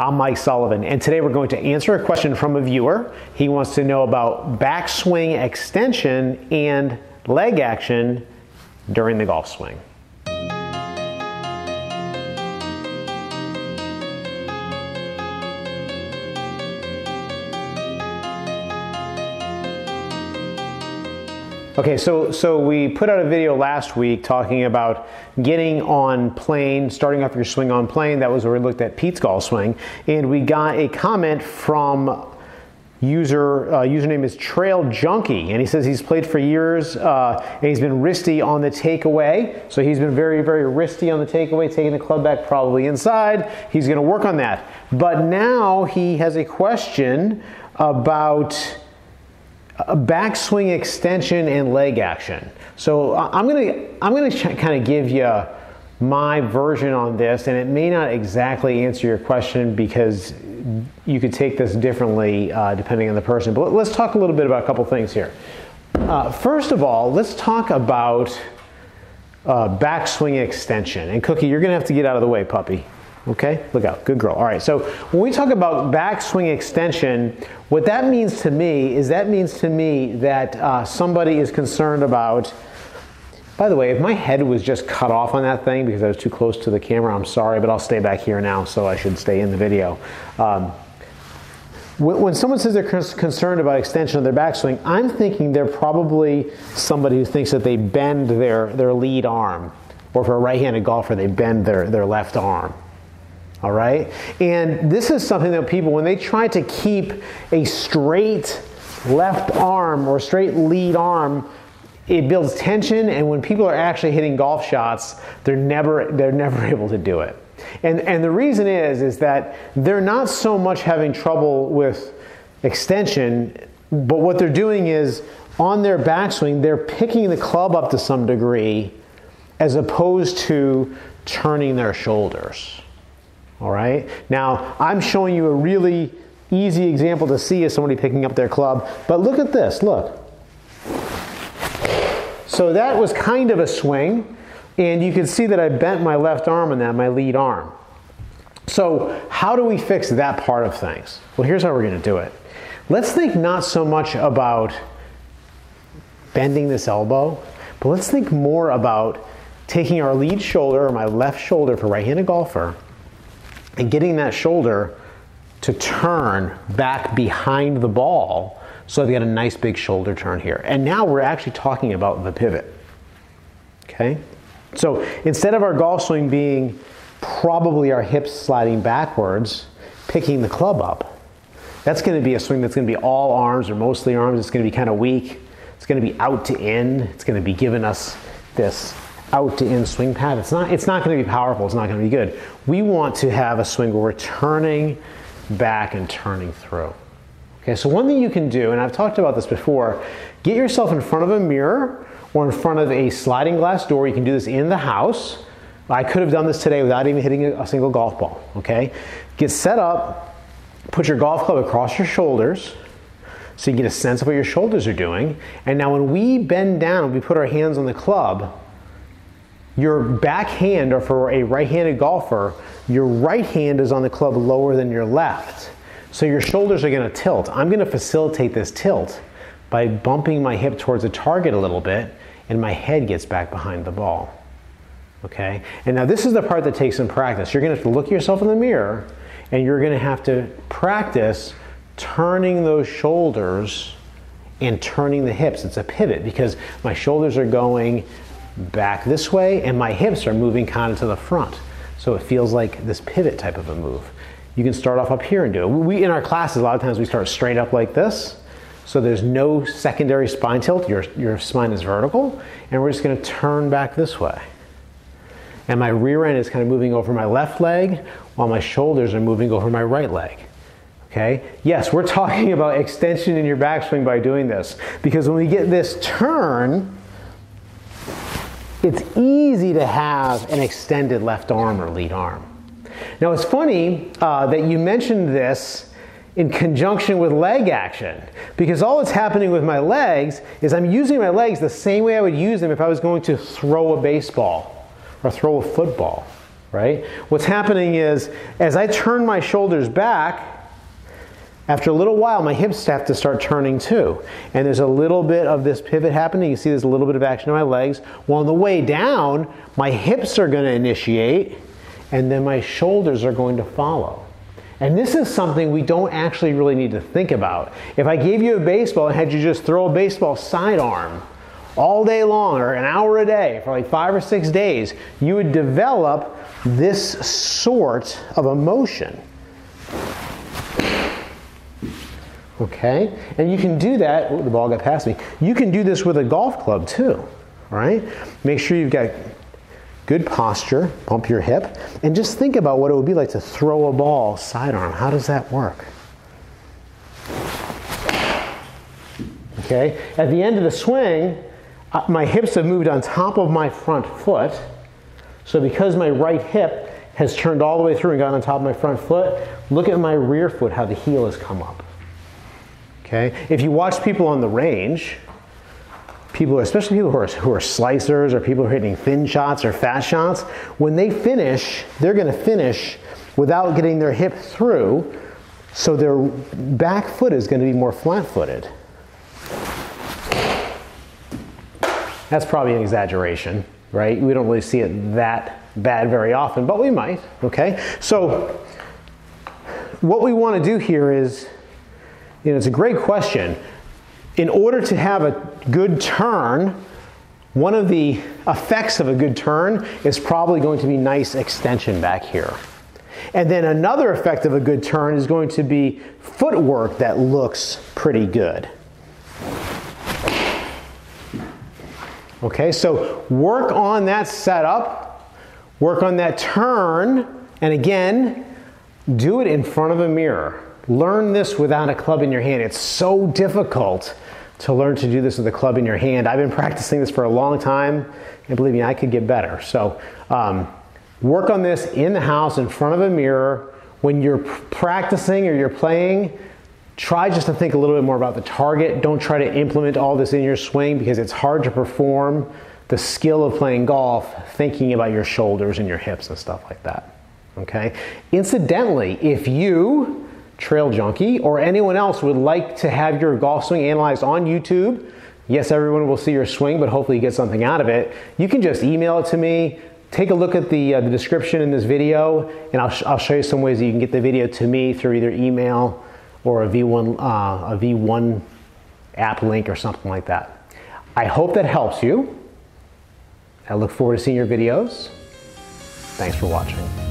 I'm Mike Sullivan, and today we're going to answer a question from a viewer. He wants to know about backswing extension and leg action during the golf swing. Okay, so we put out a video last week talking about getting on plane, starting off your swing on plane. That was where we looked at Pete's golf swing, and we got a comment from username is Trail Junkie, and he says he's played for years and he's been wristy on the takeaway. So he's been very, very wristy on the takeaway, taking the club back probably inside. He's going to work on that. But now he has a question about a backswing extension and leg action. So I'm gonna kind of give you my version on this, and it may not exactly answer your question because you could take this differently depending on the person. But let's talk a little bit about a couple things here. First of all, let's talk about backswing extension. And Cookie, you're gonna have to get out of the way, puppy. Okay, look out, good girl. All right, so when we talk about backswing extension, what that means to me is that somebody is concerned about, by the way, if my head was just cut off on that thing because I was too close to the camera, I'm sorry, but I'll stay back here now, so I should stay in the video. When someone says they're concerned about extension of their backswing, I'm thinking they're probably somebody who thinks that they bend their lead arm, or for a right-handed golfer, they bend their left arm. All right, and this is something that people, when they try to keep a straight left arm or straight lead arm, it builds tension, and when people are actually hitting golf shots, they're never able to do it. And the reason is that they're not so much having trouble with extension, but what they're doing is on their backswing, they're picking the club up to some degree as opposed to turning their shoulders. All right, now I'm showing you a really easy example to see as somebody picking up their club, but look at this, look. So that was kind of a swing, and you can see that I bent my left arm on that, my lead arm. So how do we fix that part of things? Well, here's how we're going to do it. Let's think not so much about bending this elbow, but let's think more about taking our lead shoulder, or my left shoulder for right-handed golfer, and getting that shoulder to turn back behind the ball so I've got a nice big shoulder turn here. And now we're actually talking about the pivot. Okay? So instead of our golf swing being probably our hips sliding backwards, picking the club up, that's going to be a swing that's going to be all arms or mostly arms. It's going to be kind of weak. It's going to be out to in. It's going to be giving us this out to in swing path. It's not going to be powerful. It's not going to be good. We want to have a swing where we're turning back and turning through. Okay, so one thing you can do, and I've talked about this before, get yourself in front of a mirror or in front of a sliding glass door. You can do this in the house. I could have done this today without even hitting a single golf ball. Okay, get set up, put your golf club across your shoulders so you get a sense of what your shoulders are doing. And now when we bend down, we put our hands on the club, your back hand, or for a right-handed golfer, your right hand is on the club lower than your left. So your shoulders are going to tilt. I'm going to facilitate this tilt by bumping my hip towards the target a little bit, and my head gets back behind the ball. Okay? And now this is the part that takes some practice. You're going to have to look at yourself in the mirror, and you're going to have to practice turning those shoulders and turning the hips. It's a pivot because my shoulders are going back this way and my hips are moving kind of to the front. So it feels like this pivot type of a move. You can start off up here and do it. In our classes, a lot of times we start straight up like this. So there's no secondary spine tilt. Your spine is vertical. And we're just going to turn back this way. And my rear end is kind of moving over my left leg while my shoulders are moving over my right leg. Okay? Yes, we're talking about extension in your backswing by doing this. Because when we get this turn, it's easy to have an extended left arm or lead arm. Now it's funny that you mentioned this in conjunction with leg action, because all that's happening with my legs is I'm using my legs the same way I would use them if I was going to throw a baseball or throw a football. right? What's happening is, as I turn my shoulders back, after a little while, my hips have to start turning too. And there's a little bit of this pivot happening. You see there's a little bit of action in my legs. Well, on the way down, my hips are going to initiate, and then my shoulders are going to follow. And this is something we don't actually really need to think about. If I gave you a baseball and had you just throw a baseball sidearm all day long, or an hour a day for like 5 or 6 days, you would develop this sort of a motion. Okay, and you can do that. Oh, the ball got past me. You can do this with a golf club too, right? Make sure you've got good posture, bump your hip, and just think about what it would be like to throw a ball sidearm. How does that work? Okay, at the end of the swing, my hips have moved on top of my front foot. So because my right hip has turned all the way through and got on top of my front foot, look at my rear foot, how the heel has come up. Okay? If you watch people on the range, especially people who are slicers, or people who are hitting thin shots or fast shots, when they finish, they're going to finish without getting their hip through, so their back foot is going to be more flat-footed. That's probably an exaggeration, right? We don't really see it that bad very often, but we might, okay? So what we want to do here is, it's a great question. In order to have a good turn, one of the effects of a good turn is probably going to be nice extension back here. And then another effect of a good turn is going to be footwork that looks pretty good. Okay, so work on that setup, work on that turn, and again, do it in front of a mirror. Learn this without a club in your hand. It's so difficult to learn to do this with a club in your hand. I've been practicing this for a long time, and believe me, I could get better. So work on this in the house in front of a mirror. When you're practicing or you're playing, try just to think a little bit more about the target. Don't try to implement all this in your swing, because it's hard to perform the skill of playing golf thinking about your shoulders and your hips and stuff like that. Okay? Incidentally, if you, Trail Junkie, or anyone else would like to have your golf swing analyzed on YouTube, yes, everyone will see your swing, but hopefully you get something out of it, you can just email it to me. Take a look at the description in this video, and I'll show you some ways that you can get the video to me through either email or a V1 app link or something like that. I hope that helps you. I look forward to seeing your videos. Thanks for watching.